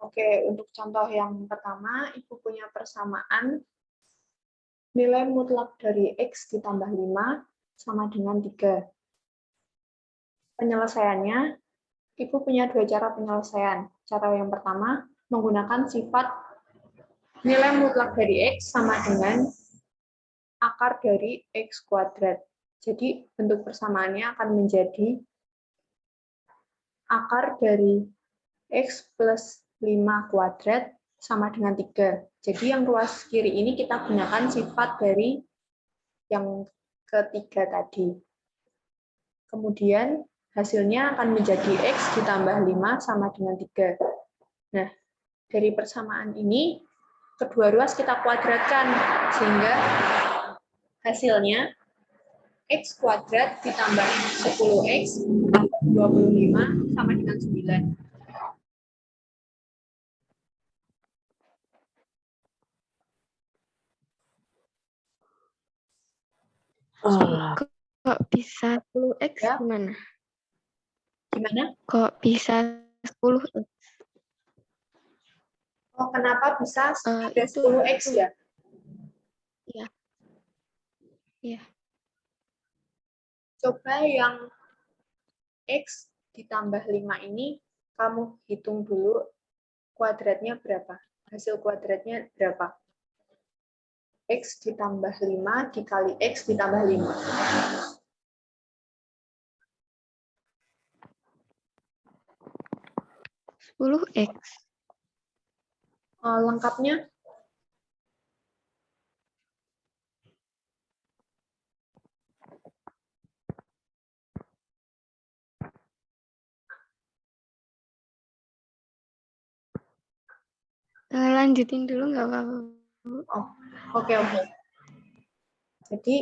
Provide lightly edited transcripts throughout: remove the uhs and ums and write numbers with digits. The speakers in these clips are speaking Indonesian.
Oke, untuk contoh yang pertama, Ibu punya persamaan nilai mutlak dari X ditambah 5 sama dengan 3. Penyelesaiannya, Ibu punya dua cara penyelesaian. Cara yang pertama, menggunakan sifat nilai mutlak dari X sama dengan akar dari X kuadrat. Jadi, bentuk persamaannya akan menjadi akar dari X plus 5 kuadrat sama dengan 3. Jadi yang ruas kiri ini kita gunakan sifat dari yang ketiga tadi. Kemudian hasilnya akan menjadi X ditambah 5 sama dengan 3. Nah, dari persamaan ini, kedua ruas kita kuadratkan, sehingga hasilnya X kuadrat ditambah 10X tambah 25 sama dengan 9. Kok bisa 10X Ya. gimana? Gimana? Kok bisa 10X? Oh, kenapa bisa ada Itu 10X ya? Iya. Iya. Coba yang X ditambah 5 ini, kamu hitung dulu kuadratnya berapa. Hasil kuadratnya berapa? X ditambah 5 dikali X ditambah 5. 10X. Lengkapnya, Lanjutin dulu nggak apa-apa. oke. Jadi,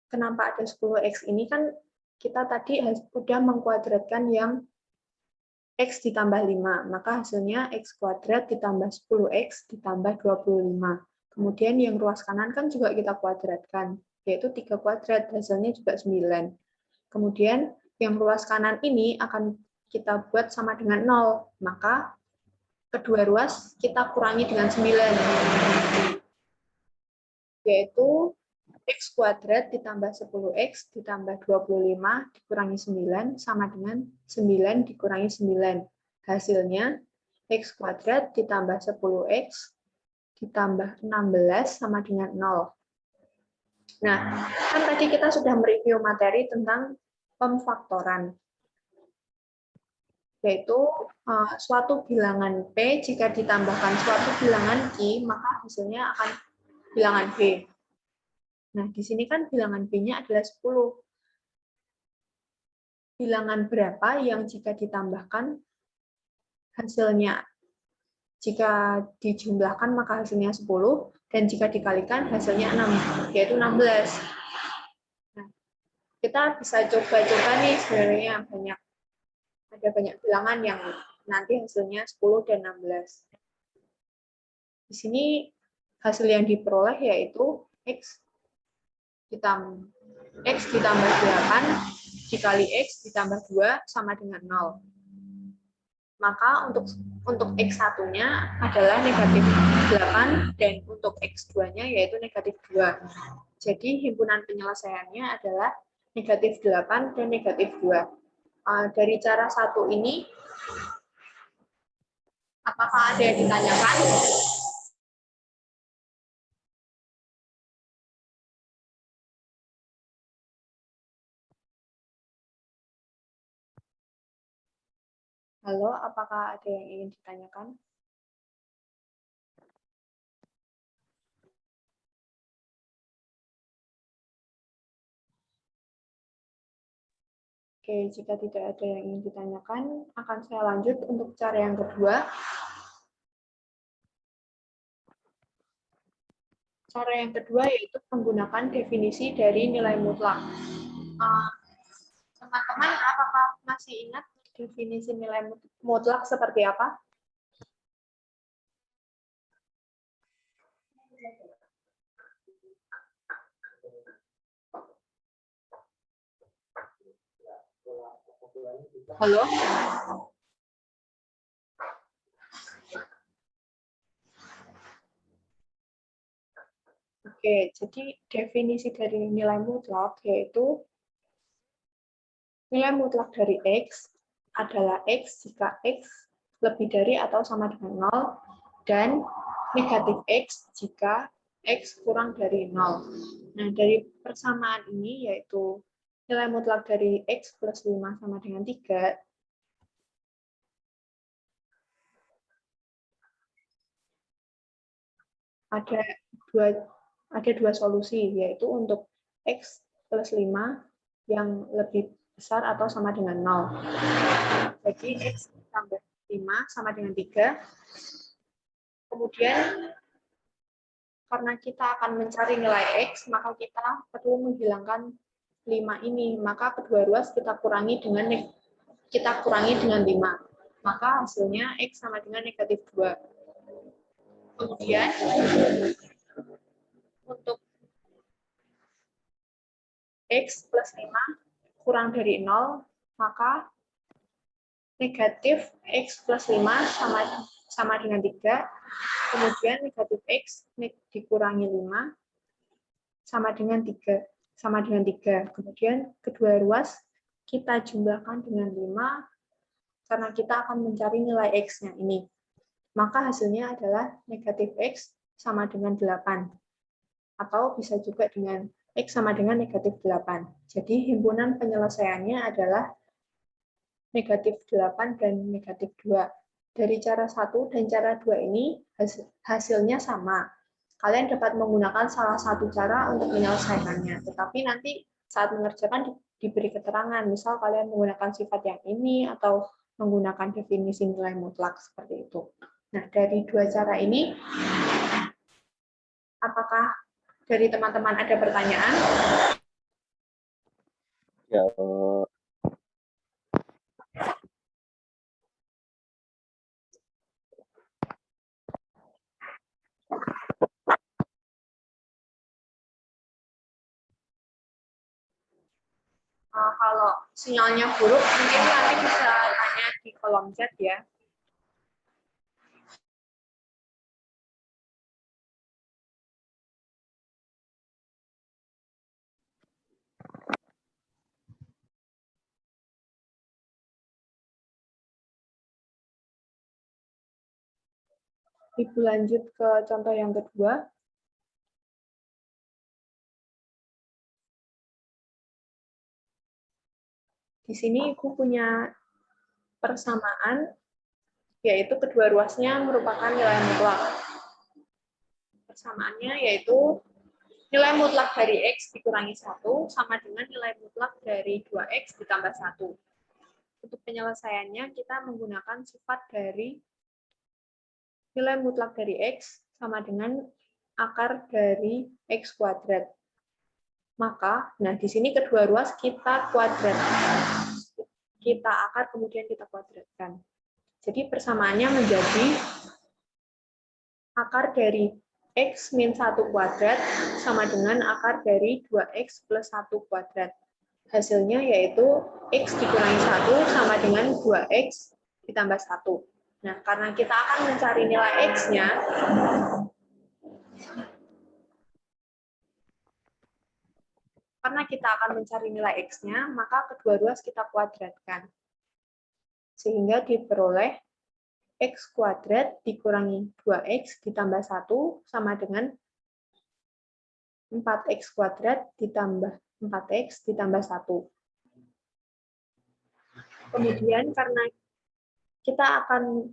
kenapa ada 10X ini kan kita tadi sudah mengkuadratkan yang X ditambah 5, maka hasilnya X kuadrat ditambah 10X ditambah 25. Kemudian yang ruas kanan kan juga kita kuadratkan, yaitu 3 kuadrat, hasilnya juga 9. Kemudian yang ruas kanan ini akan kita buat sama dengan 0, maka kedua ruas kita kurangi dengan 9, yaitu X kuadrat ditambah 10X ditambah 25 dikurangi 9 sama dengan 9 dikurangi 9. Hasilnya X kuadrat ditambah 10X ditambah 16 sama dengan 0. Nah, kan tadi kita sudah mereview materi tentang pemfaktoran, yaitu suatu bilangan P jika ditambahkan suatu bilangan Q, maka hasilnya akan bilangan B. Nah, di sini kan bilangan B-nya adalah 10. Bilangan berapa yang jika ditambahkan hasilnya, jika dijumlahkan maka hasilnya 10, dan jika dikalikan hasilnya 6, yaitu 16. Nah, kita bisa coba-coba nih, sebenarnya ada banyak bilangan yang nanti hasilnya 10 dan 16. Di sini hasil yang diperoleh yaitu X ditambah 8 dikali X ditambah 2 sama dengan 0. Maka untuk X1-nya adalah negatif 8 dan untuk X2-nya yaitu negatif 2. Jadi himpunan penyelesaiannya adalah negatif 8 dan negatif 2. Dari cara satu ini, apakah ada yang ditanyakan? Halo, apakah ada yang ingin ditanyakan? Oke, jika tidak ada yang ingin ditanyakan, akan saya lanjut untuk cara yang kedua. Cara yang kedua yaitu menggunakan definisi dari nilai mutlak. Teman-teman, apakah masih ingat definisi nilai mutlak seperti apa? Halo? Oke, jadi definisi dari nilai mutlak yaitu nilai mutlak dari X adalah X jika X lebih dari atau sama dengan 0, dan negatif X jika X kurang dari 0. Nah, dari persamaan ini yaitu nilai mutlak dari X plus 5 sama dengan 3, ada dua solusi, yaitu untuk X plus 5 yang lebih besar atau sama dengan 0. Jadi X tambah 5 sama dengan 3. Kemudian karena kita akan mencari nilai X, maka kita perlu menghilangkan 5 ini. Maka kedua ruas kita kurangi dengan 5. Maka hasilnya X sama dengan negatif 2. Kemudian untuk X plus 5 kurang dari 0, maka negatif X plus 5 sama dengan 3, kemudian negatif X dikurangi 5 sama dengan 3. Kemudian kedua ruas kita jumlahkan dengan 5 karena kita akan mencari nilai X-nya ini. Maka hasilnya adalah negatif X sama dengan 8. Atau bisa juga dengan X sama dengan negatif 8. Jadi himpunan penyelesaiannya adalah negatif 8 dan negatif 2. Dari cara 1 dan cara 2 ini hasilnya sama. Kalian dapat menggunakan salah satu cara untuk menyelesaikannya. Tetapi nanti saat mengerjakan diberi keterangan. Misal kalian menggunakan sifat yang ini atau menggunakan definisi nilai mutlak seperti itu. Nah, dari dua cara ini, apakah dari teman-teman ada pertanyaan? Ya, Kalau sinyalnya buruk, mungkin nanti bisa tanya di kolom chat ya. Ibu lanjut ke contoh yang kedua. Di sini Ibu punya persamaan, yaitu kedua ruasnya merupakan nilai mutlak. Persamaannya yaitu nilai mutlak dari X dikurangi 1 sama dengan nilai mutlak dari 2X ditambah 1. Untuk penyelesaiannya, kita menggunakan sifat dari nilai mutlak dari X sama dengan akar dari X kuadrat. Maka, nah di sini kedua ruas kita kuadratkan. Kita akar, kemudian kita kuadratkan. Jadi persamaannya menjadi akar dari X min 1 kuadrat sama dengan akar dari 2X plus 1 kuadrat. Hasilnya yaitu X dikurangi 1 sama dengan 2X ditambah 1. Nah, karena kita akan mencari nilai X-nya, maka kedua ruas kita kuadratkan. Sehingga diperoleh X kuadrat dikurangi 2X ditambah 1 sama dengan 4X kuadrat ditambah 4X ditambah 1. Kemudian karena kita akan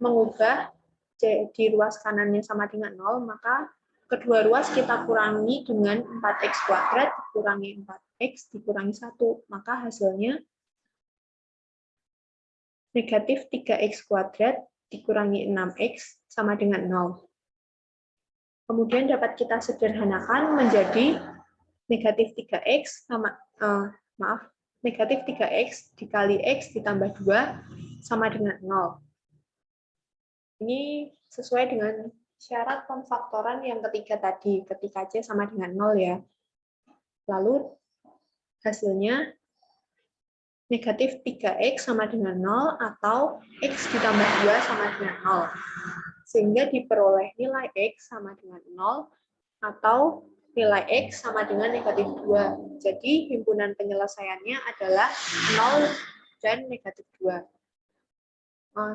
mengubah di ruas kanannya sama dengan 0, maka kedua ruas kita kurangi dengan 4X kuadrat dikurangi 4X dikurangi 1. Maka hasilnya negatif 3X kuadrat dikurangi 6X sama dengan 0. Kemudian dapat kita sederhanakan menjadi negatif 3X negatif 3X dikali X ditambah 2 sama dengan 0. Ini sesuai dengan syarat pemfaktoran yang ketiga tadi, ketika C sama dengan 0 ya. Lalu hasilnya negatif 3X sama dengan 0 atau X ditambah 2 sama dengan 0. Sehingga diperoleh nilai X sama dengan 0 atau nilai X sama dengan negatif 2. Jadi himpunan penyelesaiannya adalah 0 dan negatif 2.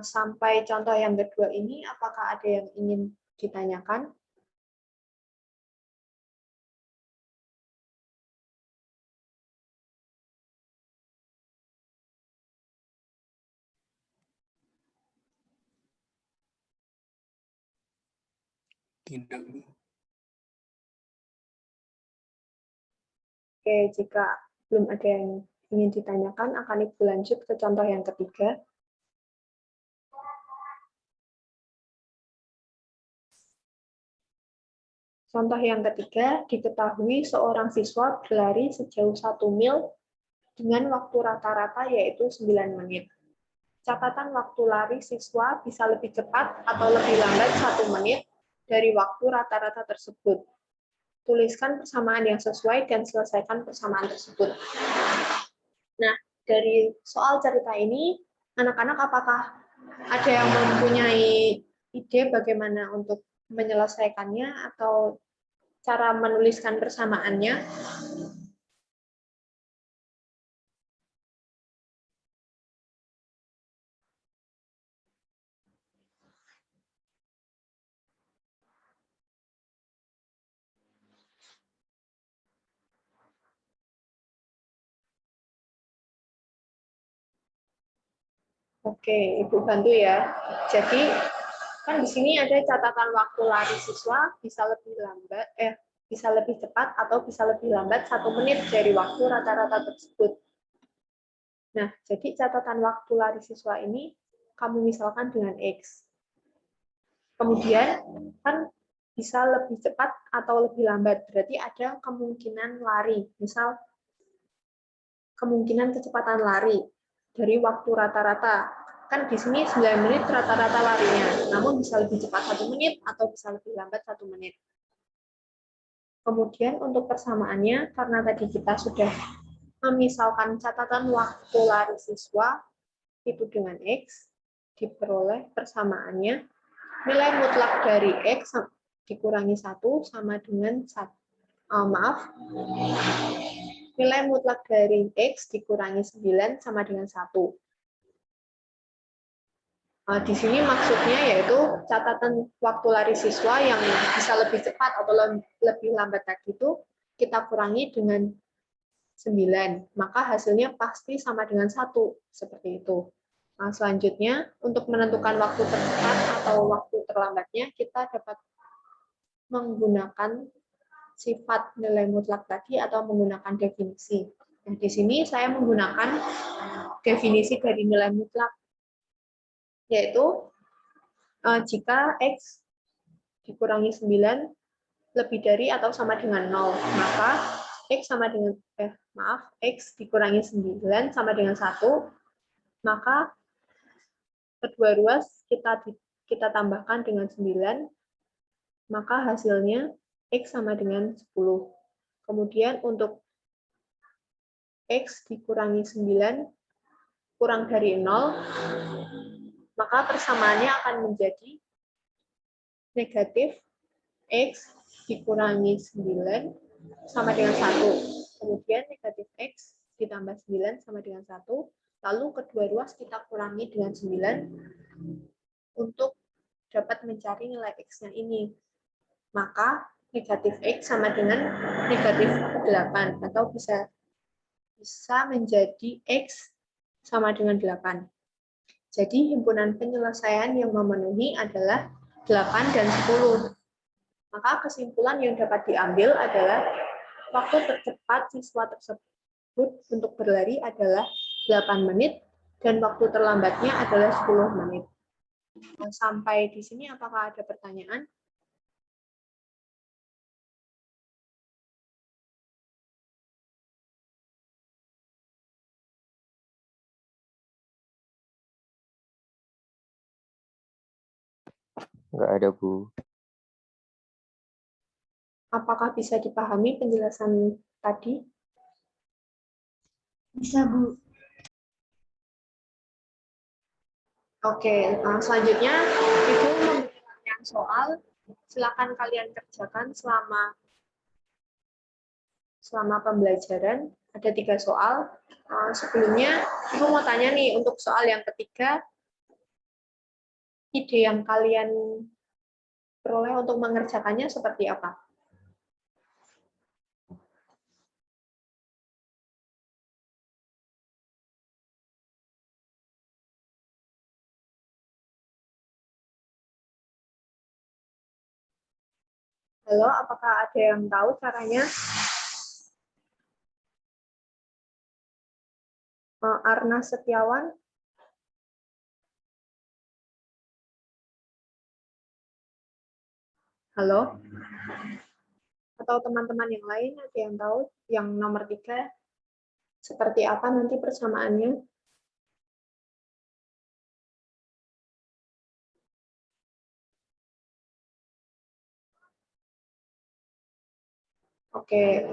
Sampai contoh yang kedua ini, apakah ada yang ingin ditanyakan? Tidak, Bu. Oke, jika belum ada yang ingin ditanyakan, akan Ibu lanjut ke contoh yang ketiga. Contoh yang ketiga, diketahui seorang siswa berlari sejauh 1 mil dengan waktu rata-rata yaitu 9 menit. Catatan waktu lari siswa bisa lebih cepat atau lebih lambat 1 menit dari waktu rata-rata tersebut. Tuliskan persamaan yang sesuai dan selesaikan persamaan tersebut. Nah, dari soal cerita ini, anak-anak apakah ada yang mempunyai ide bagaimana untuk menyelesaikannya atau cara menuliskan persamaannya? Oke, Ibu bantu ya. Jadi kan di sini ada catatan waktu lari siswa bisa lebih lambat, bisa lebih cepat atau bisa lebih lambat 1 menit dari waktu rata-rata tersebut. Nah, jadi catatan waktu lari siswa ini kamu misalkan dengan X. Kemudian kan bisa lebih cepat atau lebih lambat, berarti ada kemungkinan lari. Misal kemungkinan kecepatan lari dari waktu rata-rata. Kan di sini 9 menit rata-rata larinya, namun bisa lebih cepat 1 menit atau bisa lebih lambat 1 menit. Kemudian untuk persamaannya, karena tadi kita sudah memisalkan catatan waktu lari siswa itu dengan X, diperoleh persamaannya nilai mutlak dari X dikurangi 1 sama dengan 1. Nilai mutlak dari X dikurangi 9 sama dengan 1. Di sini maksudnya yaitu catatan waktu lari siswa yang bisa lebih cepat atau lebih lambat tadi itu kita kurangi dengan 9, maka hasilnya pasti sama dengan 1, seperti itu. Nah, selanjutnya, untuk menentukan waktu tercepat atau waktu terlambatnya, kita dapat menggunakan sifat nilai mutlak tadi atau menggunakan definisi. Nah, di sini saya menggunakan definisi dari nilai mutlak, yaitu jika X dikurangi 9 lebih dari atau sama dengan 0, maka X sama dengan X dikurangi 9 sama dengan 1, maka kedua ruas kita tambahkan dengan 9, maka hasilnya X sama dengan 10. Kemudian untuk X dikurangi 9 kurang dari 0, maka persamaannya akan menjadi negatif X dikurangi 9 sama dengan 1. Kemudian negatif X ditambah 9 sama dengan 1. Lalu kedua ruas kita kurangi dengan 9 untuk dapat mencari nilai X-nya ini. Maka negatif X sama dengan negatif 8, atau bisa menjadi X sama dengan 8. Jadi himpunan penyelesaian yang memenuhi adalah 8 dan 10. Maka kesimpulan yang dapat diambil adalah waktu tercepat siswa tersebut untuk berlari adalah 8 menit dan waktu terlambatnya adalah 10 menit. Sampai di sini apakah ada pertanyaan? Nggak ada, Bu. Apakah bisa dipahami penjelasan tadi? Bisa, Bu. Oke, selanjutnya Ibu memberikan soal Silakan kalian kerjakan selama pembelajaran. Ada 3 soal. Sebelumnya, Ibu mau tanya nih, untuk soal yang ketiga, ide yang kalian peroleh untuk mengerjakannya seperti apa? Halo, apakah ada yang tahu caranya? Arna Setiawan? Halo? Atau teman-teman yang lain ada yang tahu yang nomor 3 seperti apa nanti persamaannya? Oke,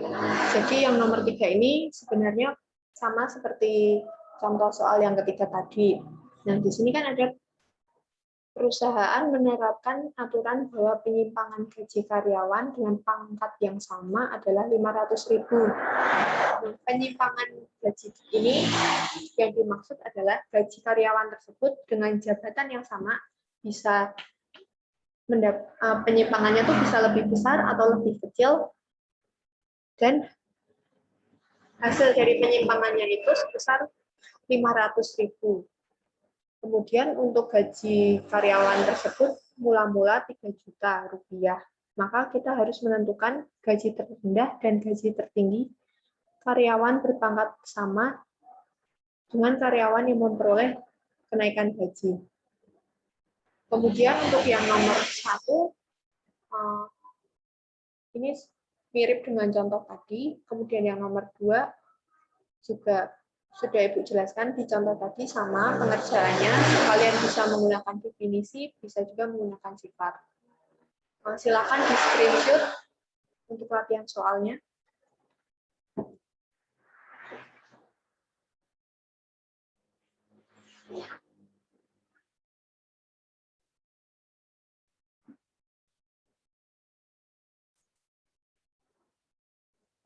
jadi yang nomor 3 ini sebenarnya sama seperti contoh soal yang ketiga tadi. Nah, di sini kan ada perusahaan menerapkan aturan bahwa penyimpangan gaji karyawan dengan pangkat yang sama adalah 500.000. Nah, penyimpangan gaji ini yang dimaksud adalah gaji karyawan tersebut dengan jabatan yang sama bisa penyimpangannya itu bisa lebih besar atau lebih kecil, dan hasil dari penyimpangannya itu sebesar 500.000. Kemudian untuk gaji karyawan tersebut mula-mula 3 juta rupiah. Maka kita harus menentukan gaji terendah dan gaji tertinggi karyawan berpangkat sama dengan karyawan yang memperoleh kenaikan gaji. Kemudian untuk yang nomor 1, ini mirip dengan contoh tadi. Kemudian yang nomor 2 juga sudah Ibu jelaskan di contoh tadi sama pengerjaannya. Kalian bisa menggunakan definisi, bisa juga menggunakan sifat. Silakan di screenshot untuk latihan soalnya.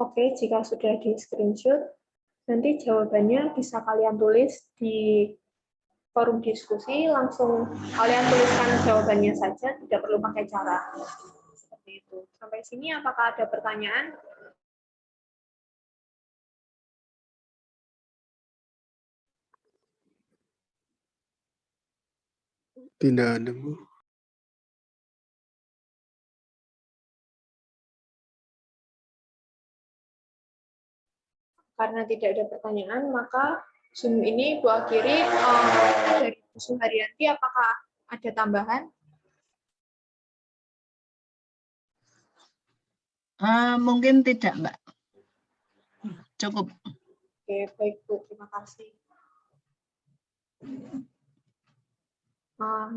Oke, jika sudah di screenshot, nanti jawabannya bisa kalian tulis di forum diskusi, langsung kalian tuliskan jawabannya saja, tidak perlu pakai cara. Seperti itu. Sampai sini apakah ada pertanyaan? Tidak ada, Bu. Karena tidak ada pertanyaan, maka Zoom ini Bu akhiri. Dari Bu Suharyanti, apakah ada tambahan? Mungkin tidak, Mbak. Cukup. Oke, baik Bu, terima kasih.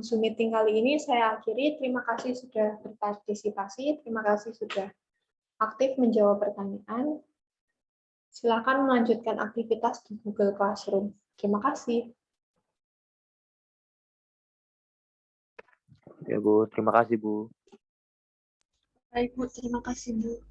Zoom meeting kali ini saya akhiri. Terima kasih sudah berpartisipasi, terima kasih sudah aktif menjawab pertanyaan. Silakan melanjutkan aktivitas di Google Classroom. Terima kasih. Ya Bu, terima kasih Bu. Baik, Bu. Terima kasih, Bu.